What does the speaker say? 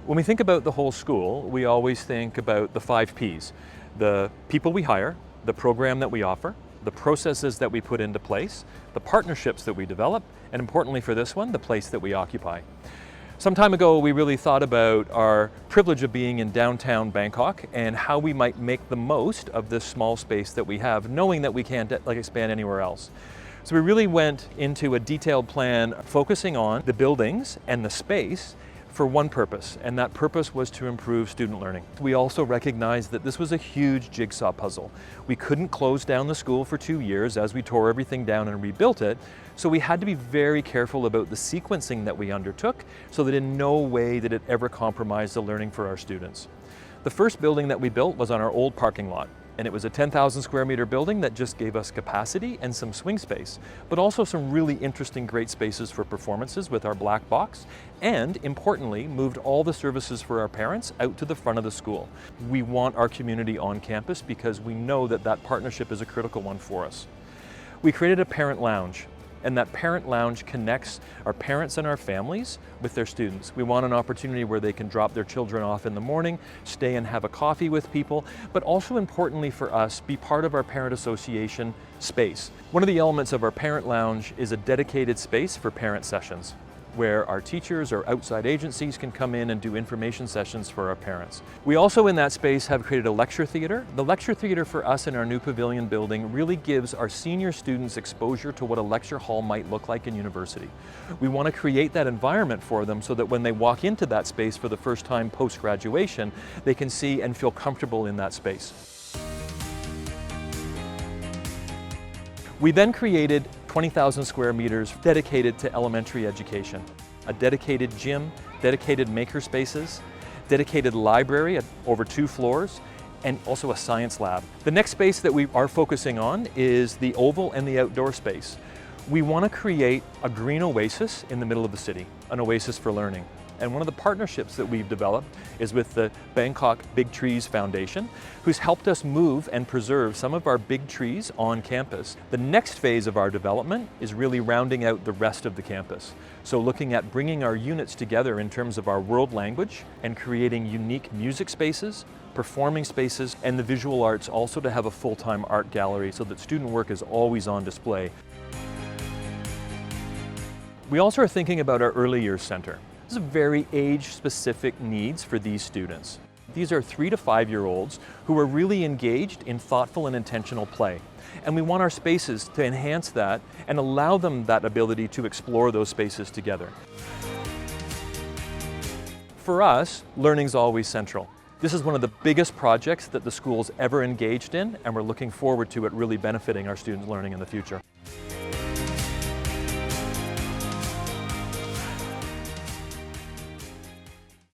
When we think about the whole school, we always think about the 5 Ps. The people we hire, the program that we offer, the processes that we put into place, the partnerships that we develop, and importantly for this one, the place that we occupy. Some time ago, we really thought about our privilege of being in downtown Bangkok and how we might make the most of this small space that we have, knowing that we can't expand anywhere else. So we really went into a detailed plan focusing on the buildings and the space for one purpose, and that purpose was to improve student learning. We also recognized that this was a huge jigsaw puzzle. We couldn't close down the school for 2 years as we tore everything down and rebuilt it, so we had to be very careful about the sequencing that we undertook so that in no way did it ever compromise the learning for our students. The first building that we built was on our old parking lot, and it was a 10,000 square meter building that just gave us capacity and some swing space, but also some really interesting great spaces for performances with our black box, and importantly, moved all the services for our parents out to the front of the school. We want our community on campus because we know that that partnership is a critical one for us. We created a parent lounge, and that parent lounge connects our parents and our families with their students. We want an opportunity where they can drop their children off in the morning, stay and have a coffee with people, but also importantly for us, be part of our parent association space. One of the elements of our parent lounge is a dedicated space for parent sessions, where our teachers or outside agencies can come in and do information sessions for our parents. We also in that space have created a lecture theater. The lecture theater for us in our new pavilion building really gives our senior students exposure to what a lecture hall might look like in university. We want to create that environment for them so that when they walk into that space for the first time post-graduation, they can see and feel comfortable in that space. We then created 20,000 square meters dedicated to elementary education. A dedicated gym, dedicated maker spaces, dedicated library at over 2 floors, and also a science lab. The next space that we are focusing on is the oval and the outdoor space. We want to create a green oasis in the middle of the city, an oasis for learning. And one of the partnerships that we've developed is with the Bangkok Big Trees Foundation, who's helped us move and preserve some of our big trees on campus. The next phase of our development is really rounding out the rest of the campus. So looking at bringing our units together in terms of our world language and creating unique music spaces, performing spaces, and the visual arts also to have a full-time art gallery so that student work is always on display. We also are thinking about our early years center. This is very age-specific needs for these students. These are 3 to 5-year-olds who are really engaged in thoughtful and intentional play. And we want our spaces to enhance that and allow them that ability to explore those spaces together. For us, learning's always central. This is one of the biggest projects that the school's ever engaged in, and we're looking forward to it really benefiting our students' learning in the future.